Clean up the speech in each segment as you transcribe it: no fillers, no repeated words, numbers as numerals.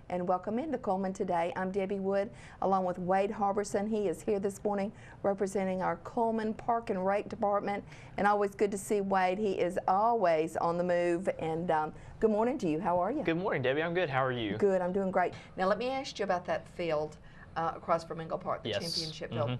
and welcome into Cullman today. I'm Debbie Wood along with Waid Harbison. He is here this morning representing our Cullman Park and Rec department, and always good to see Waid. He is always on the move, and good morning to you. How are you? Good morning, Debbie. I'm good. How are you? Good. I'm doing great. Now let me ask you about that field across from Engle Park, the championship field.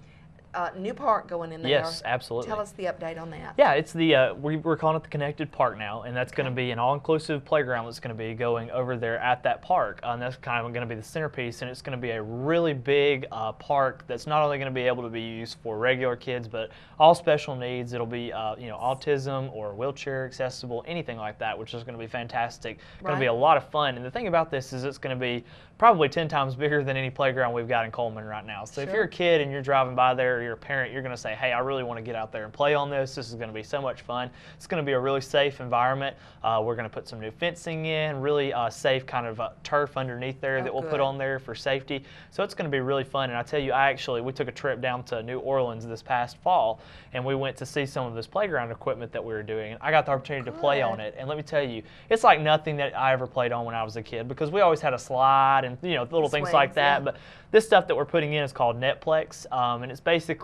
New park going in there. Yes, absolutely. Tell us the update on that. Yeah, it's the we're calling it the Connected Park now, and that's going to be an all-inclusive playground that's going to be going over there at that park, and that's kind of going to be the centerpiece. And it's going to be a really big park that's not only going to be able to be used for regular kids, but all special needs. It'll be autism or wheelchair accessible, anything like that, which is going to be fantastic. Going to be a lot of fun. And the thing about this is it's going to be probably 10 times bigger than any playground we've got in Cullman right now. So if you're a kid and you're driving by there, or you're a parent, you're going to say, hey, I really want to get out there and play on this. This is going to be so much fun. It's going to be a really safe environment. We're going to put some new fencing in, really safe kind of turf underneath there that we'll put on there for safety. So it's going to be really fun. And I tell you, we took a trip down to New Orleans this past fall, and we went to see some of this playground equipment that we were doing. And I got the opportunity to play on it. And let me tell you, it's like nothing that I ever played on when I was a kid, because we always had a slide and little things like that. But this stuff that we're putting in is called Netplex, and it's basically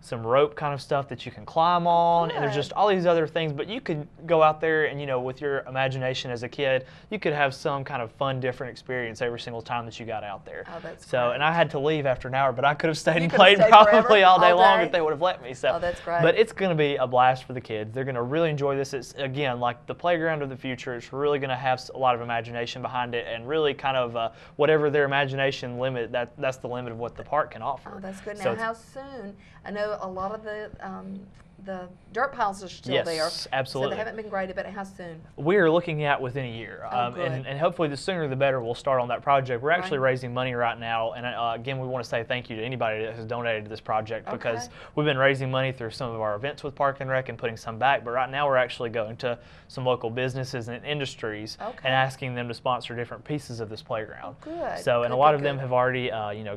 some rope kind of stuff that you can climb on, and there's just all these other things. But you could go out there and with your imagination as a kid, you could have some kind of fun, different experience every single time that you got out there. Oh, that's so great. And I had to leave after an hour, but I could have stayed and played probably all day long if they would have let me. So, that's great. But it's going to be a blast for the kids. They're going to really enjoy this. It's again like the playground of the future. It's really going to have a lot of imagination behind it, and really kind of whatever their imagination limit, that's the limit of what the park can offer. Oh, that's good. Now, how soon? I know a lot of the dirt piles are still there. Yes, absolutely. So they haven't been graded, but how soon? We are looking at within a year, and hopefully the sooner the better we'll start on that project. We're actually raising money right now, and again, we want to say thank you to anybody that has donated to this project, because we've been raising money through some of our events with Park and Rec and putting some back, but right now we're actually going to some local businesses and industries and asking them to sponsor different pieces of this playground. Good. So, and a lot of them have already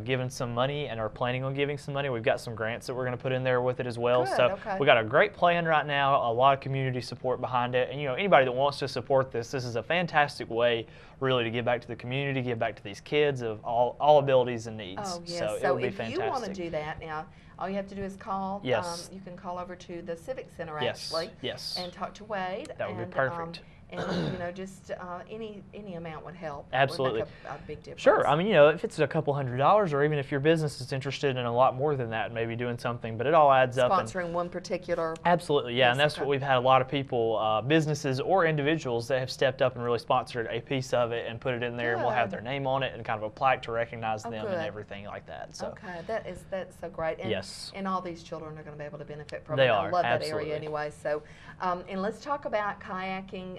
given some money and are planning on giving some money. We've got some grants that we're going to put in there with it as well. So we got a great plan right now, a lot of community support behind it, and anybody that wants to support this is a fantastic way really to give back to the community, give back to these kids of all abilities and needs. Oh, yes. So So it would be if fantastic. you want to do that now, all you have to do is call. Yes. You can call over to the Civic Center actually. Yes. And talk to Waid. That would be perfect. And just any amount would help. Absolutely. Would make a big difference. Sure. I mean, if it's a couple $100s, or even if your business is interested in a lot more than that, maybe doing something, but it all adds up. Sponsoring one particular. Absolutely, yeah, and that's what we've had a lot of people, businesses or individuals, that have stepped up and really sponsored a piece of it and put it in there, and we'll have their name on it and kind of a plaque to recognize them and everything like that. So. Okay, that's so great. And, and all these children are going to be able to benefit from it. I love that area anyway. So, and let's talk about kayaking.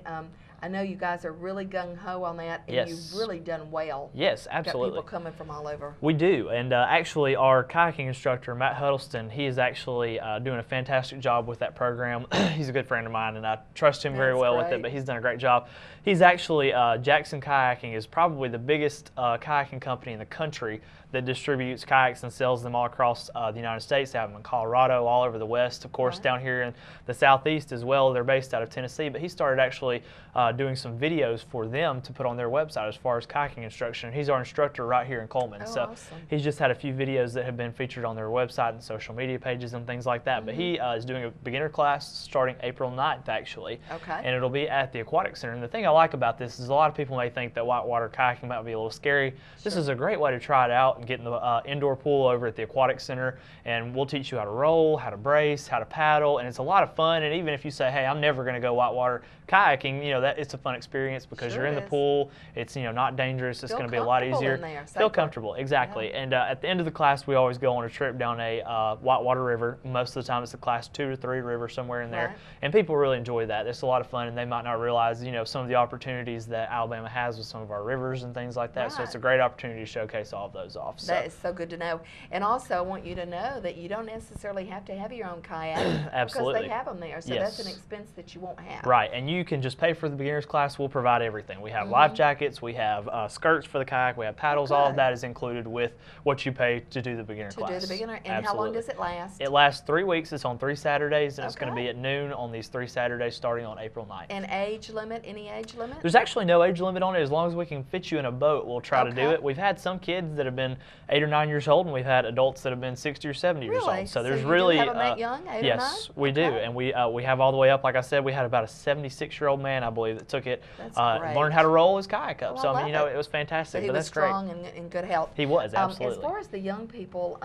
I know you guys are really gung-ho on that, and you've really done well. Yes, absolutely. Got people coming from all over. We do, and actually our kayaking instructor, Matt Huddleston, he is actually doing a fantastic job with that program. He's a good friend of mine, and I trust him very well with it, but he's done a great job. He's actually, Jackson Kayaking is probably the biggest kayaking company in the country that distributes kayaks and sells them all across the United States. They have them in Colorado, all over the West, of course, down here in the Southeast as well. They're based out of Tennessee, but he started actually doing some videos for them to put on their website as far as kayaking instruction. He's our instructor right here in Cullman. So he's just had a few videos that have been featured on their website and social media pages and things like that. But he is doing a beginner class starting April 9th, actually. And it'll be at the Aquatic Center. And the thing I like about this is a lot of people may think that whitewater kayaking might be a little scary. This is a great way to try it out and get in the indoor pool over at the Aquatic Center, and we'll teach you how to roll, how to brace, how to paddle, and it's a lot of fun. And even if you say, hey, I'm never going to go whitewater kayaking, that it's a fun experience because you're in the pool. It's not dangerous. It's going to be a lot easier. Feel comfortable, exactly. And at the end of the class, we always go on a trip down a whitewater river. Most of the time, it's a class 2 to 3 river somewhere in there, and people really enjoy that. It's a lot of fun, and they might not realize some of the opportunities that Alabama has with some of our rivers and things like that. So it's a great opportunity to showcase all of those off. So. That is so good to know. And also, I want you to know that you don't necessarily have to have your own kayak. Absolutely. Because they have them there. So that's an expense that you won't have. Right, and you can just pay for the beginner beginner's class, we'll provide everything. We have life jackets, we have skirts for the kayak, we have paddles. All of that is included with what you pay to do the beginner class. To do the beginner, and how long does it last? It lasts 3 weeks. It's on 3 Saturdays, and it's going to be at noon on these 3 Saturdays starting on April 9th. And age limit? Any age limit? There's actually no age limit on it. As long as we can fit you in a boat, we'll try to do it. We've had some kids that have been 8 or 9 years old, and we've had adults that have been 60 or 70 years old. So there's really have them that young, 8 or 9? Yes, we do, and we have all the way up. Like I said, we had about a 76-year-old man, I believe, that took it, learned how to roll his kayak up. So I mean, you know, it was fantastic. So he was strong and in good health. He was, absolutely. As far as the young people,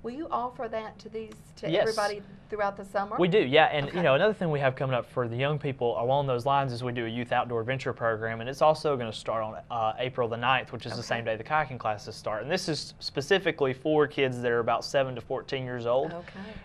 will you offer that to everybody throughout the summer? We do, yeah. And you know, another thing we have coming up for the young people along those lines is we do a youth outdoor adventure program, and it's also going to start on April the 9th, which is the same day the kayaking classes start. And this is specifically for kids that are about 7 to 14 years old.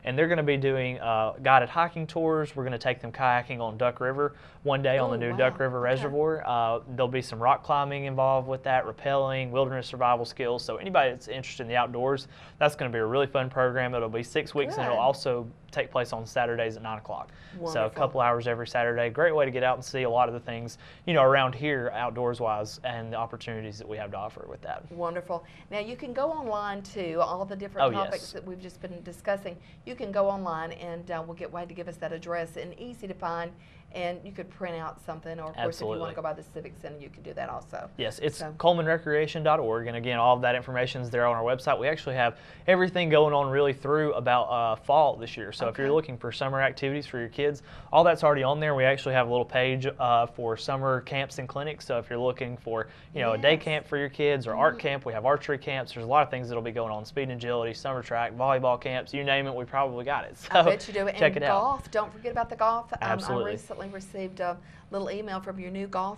And they're going to be doing guided hiking tours. We're going to take them kayaking on Duck River one day on the new Duck River Reservoir. There'll be some rock climbing involved with that, rappelling, wilderness survival skills. So anybody that's interested in the outdoors, that's going to be a really fun program. It'll be 6 weeks, and it'll also take place on Saturdays at 9 o'clock. So a couple hours every Saturday. Great way to get out and see a lot of the things, you know, around here outdoors-wise, and the opportunities that we have to offer with that. Wonderful. Now you can go online too. All the different topics that we've just been discussing, you can go online, and we'll get Waid to give us that address, and easy to find. And you could print out something, or of course, if you want to go by the Civic Center, you can do that also. Yes, it's CullmanRecreation.org, and again, all of that information is there on our website. We actually have everything going on really through about fall this year. So if you're looking for summer activities for your kids, all that's already on there. We actually have a little page for summer camps and clinics. So if you're looking for, you know, a day camp for your kids or art camp, we have archery camps. There's a lot of things that'll be going on: speed and agility, summer track, volleyball camps, you name it, we probably got it. So I bet you do. Check it out. Golf, don't forget about the golf. Absolutely. I recently received a little email from your new golf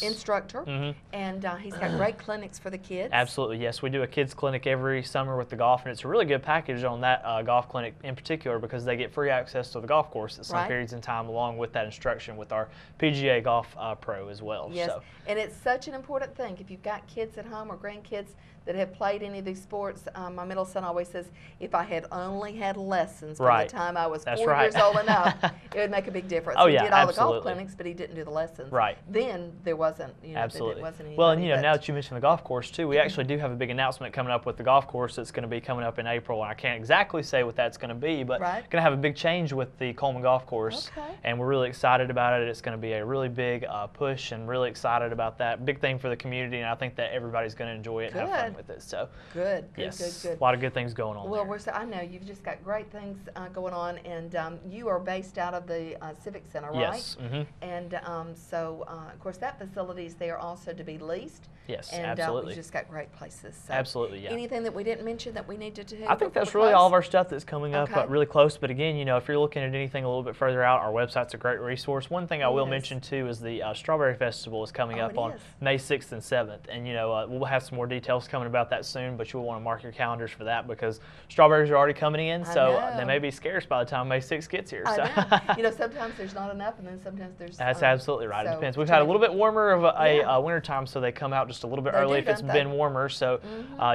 instructor, and he's got great clinics for the kids. Absolutely, yes. We do a kids clinic every summer with the golf, and it's a really good package on that golf clinic in particular, because they get free access to the golf course at some periods in time, along with that instruction with our PGA Golf Pro as well. Yes, and it's such an important thing. If you've got kids at home or grandkids that have played any of these sports, my middle son always says, if I had only had lessons from the time I was 4 years old enough, it would make a big difference. He did all the golf clinics, but he didn't do the lessons. Then there wasn't, you know, there wasn't any. Well, and you know, now that you mentioned the golf course too, we actually do have a big announcement coming up with the golf course that's going to be coming up in April. And I can't exactly say what that's going to be, but going to have a big change with the Cullman Golf Course, and we're really excited about it. It's going to be a really big push, and really excited about that. Big thing for the community, and I think that everybody's going to enjoy it and have fun with it. So. Good. A lot of good things going on there. Well, I know you've just got great things going on, and you are based out of the Civic Center, right? Yes. And so, of course, that facility is there also to be leased. Yes, and, absolutely. We've just got great places. So absolutely, yeah. Anything that we didn't mention that we needed to do? I think that's really all of our stuff that's coming up really close. But again, you know, if you're looking at anything a little bit further out, our website's a great resource. One thing I will mention too is the Strawberry Festival is coming up on May 6th and 7th. And you know, we'll have some more details coming about that soon, but you'll want to mark your calendars for that, because strawberries are already coming in, so they may be scarce by the time May 6th gets here. So. You know, sometimes there's not enough, and then sometimes there's. That's absolutely right. It depends. We've had a little bit warmer of a winter time, so they come out just a little bit early if it's been warmer. So,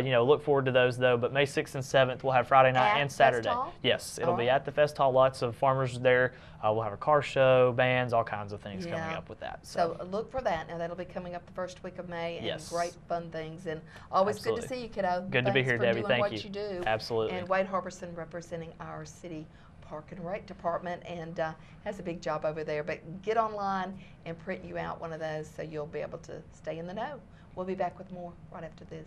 you know, look forward to those though. But May 6th and 7th, we'll have Friday night and Saturday. Yes, it'll be at the Fest Hall. Lots of farmers there. We'll have a car show, bands, all kinds of things coming up with that. So look for that. Now that'll be coming up the first week of May, and great fun things. And always good to see you, kiddo. Good to be here, Debbie. Thank you. What you do. Absolutely. And Waid Harbison representing our city Park and Rec department, and has a big job over there. But get online and print you out one of those, so you'll be able to stay in the know. We'll be back with more right after this.